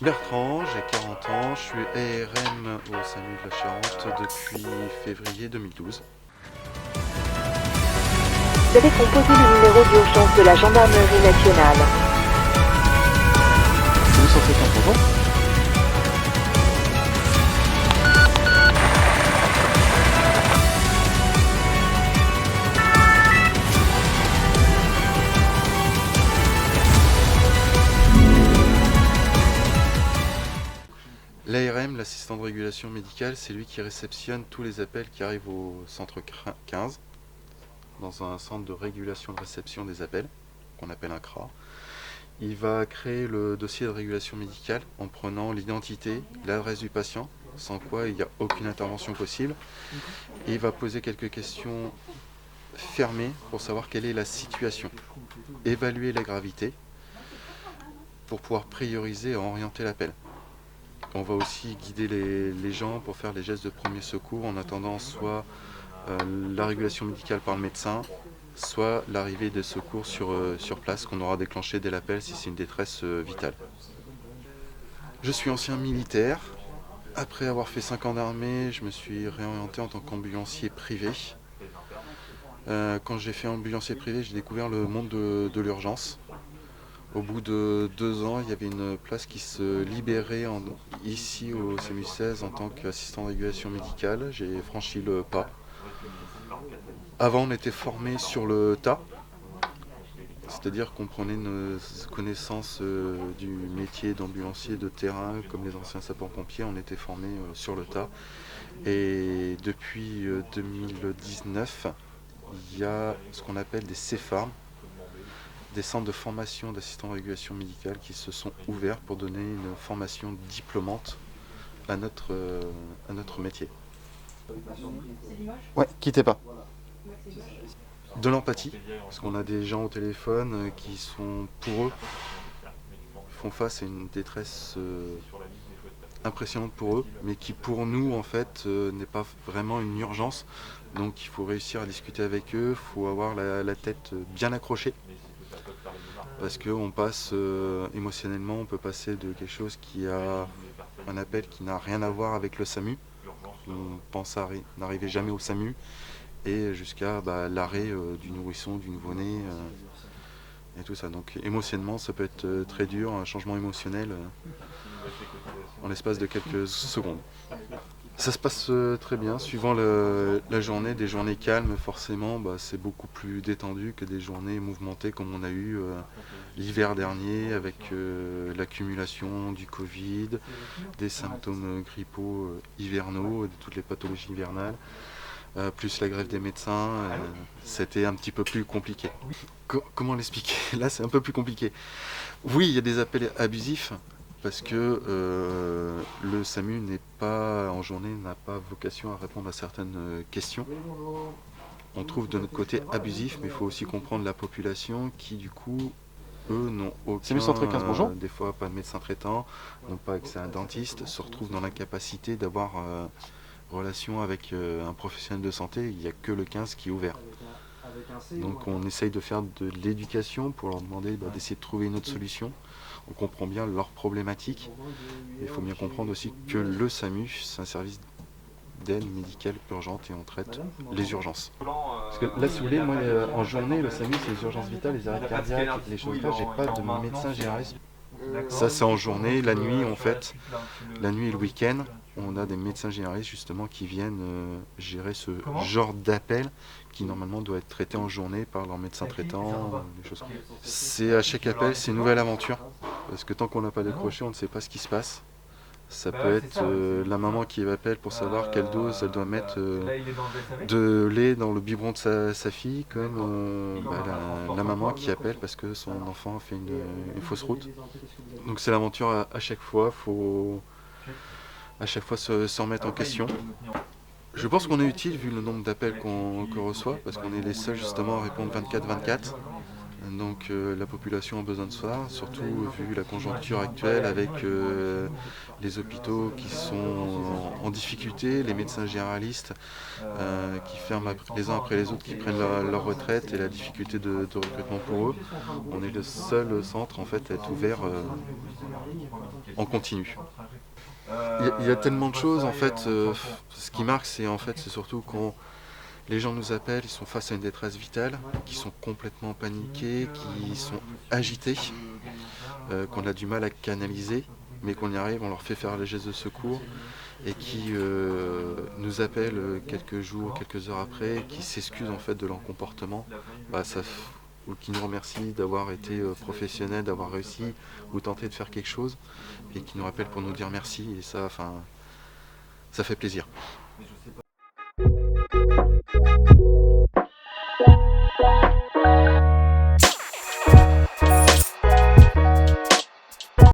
Bertrand, j'ai 40 ans, je suis ARM au SAMU de la Charente depuis février 2012. Vous avez composé le numéro d'urgence de la gendarmerie nationale. 250, bonjour. L'ARM, l'assistant de régulation médicale, c'est lui qui réceptionne tous les appels qui arrivent au centre 15, dans un centre de régulation de réception des appels, qu'on appelle un CRA. Il va créer le dossier de régulation médicale en prenant l'identité, l'adresse du patient, sans quoi il n'y a aucune intervention possible. Et il va poser quelques questions fermées pour savoir quelle est la situation, évaluer la gravité, pour pouvoir prioriser et orienter l'appel. On va aussi guider les gens pour faire les gestes de premier secours en attendant soit la régulation médicale par le médecin, soit l'arrivée des secours sur place qu'on aura déclenché dès l'appel si c'est une détresse vitale. Je suis ancien militaire. Après avoir fait 5 ans d'armée, je me suis réorienté en tant qu'ambulancier privé. Quand j'ai fait ambulancier privé, j'ai découvert le monde de l'urgence. Au bout de 2 ans, il y avait une place qui se libérait ici au SAMU 16 en tant qu'assistant de régulation médicale. J'ai franchi le pas. Avant, on était formé sur le tas, c'est-à-dire qu'on prenait nos connaissances du métier d'ambulancier de terrain, comme les anciens sapeurs-pompiers, on était formé sur le tas. Et depuis 2019, il y a ce qu'on appelle des CFARM, des centres de formation d'assistants de régulation médicale qui se sont ouverts pour donner une formation diplômante à notre métier. Ouais, quittez pas. De l'empathie, parce qu'on a des gens au téléphone qui sont, pour eux, font face à une détresse impressionnante pour eux, mais qui pour nous en fait n'est pas vraiment une urgence. Donc il faut réussir à discuter avec eux, il faut avoir la tête bien accrochée. Parce qu'on passe émotionnellement, on peut passer de quelque chose qui a un appel qui n'a rien à voir avec le SAMU. On pense à n'arriver jamais au SAMU et jusqu'à l'arrêt du nourrisson, du nouveau-né et tout ça. Donc émotionnellement, ça peut être très dur, un changement émotionnel en l'espace de quelques secondes. Ça se passe très bien, suivant la journée, des journées calmes forcément, c'est beaucoup plus détendu que des journées mouvementées comme on a eu l'hiver dernier avec l'accumulation du Covid, des symptômes grippaux hivernaux, de toutes les pathologies hivernales, plus la grève des médecins, c'était un petit peu plus compliqué. Comment l'expliquer? Là c'est un peu plus compliqué. Oui, il y a des appels abusifs, parce que le SAMU n'est pas en journée, n'a pas vocation à répondre à certaines questions. On trouve de notre côté abusif, mais il faut aussi comprendre la population qui du coup, eux n'ont aucun, Centre 15, bonjour. des fois pas de médecin traitant, n'ont pas accès à un dentiste, se retrouvent dans l'incapacité d'avoir relation avec un professionnel de santé. Il n'y a que le 15 qui est ouvert. Donc on essaye de faire de l'éducation pour leur demander d'essayer de trouver une autre solution. On comprend bien leurs problématiques. Il faut bien comprendre aussi que le SAMU, c'est un service d'aide médicale urgente et on traite les urgences. Parce que là, si vous voulez, moi, en journée, le SAMU, c'est les urgences vitales, les arrêts cardiaques, les choses là. J'ai pas de médecin généraliste. Ça, c'est en journée. La nuit, en fait, la nuit et le week-end, on a des médecins généralistes justement qui viennent gérer ce genre d'appel qui normalement doit être traité en journée par leur médecin traitant, des choses comme ça. C'est à chaque appel, c'est une nouvelle aventure. Parce que tant qu'on n'a pas décroché, on ne sait pas ce qui se passe. Ça peut être la maman qui appelle pour savoir quelle dose elle doit mettre de lait dans le biberon de sa fille, comme la maman qui appelle parce que son enfant a fait une fausse route. Donc c'est l'aventure à chaque fois, faut à chaque fois se remettre en question. Je pense qu'on est utile vu le nombre d'appels qu'on reçoit, parce qu'on est les seuls justement à répondre 24/24. Donc la population a besoin de ça, surtout vu la conjoncture actuelle avec les hôpitaux qui sont en difficulté, les médecins généralistes qui ferment les uns après les autres, qui prennent leur retraite et la difficulté de recrutement pour eux. On est le seul centre en fait à être ouvert en continu. Il y a tellement de choses en fait, ce qui marque c'est surtout quand les gens nous appellent, ils sont face à une détresse vitale, qui sont complètement paniqués, qui sont agités, qu'on a du mal à canaliser, mais qu'on y arrive, on leur fait faire les gestes de secours, et qui nous appellent quelques jours, quelques heures après, qui s'excusent en fait de leur comportement, ou qui nous remercient d'avoir été professionnels, d'avoir réussi ou tenté de faire quelque chose, et qui nous rappellent pour nous dire merci, et ça fait plaisir.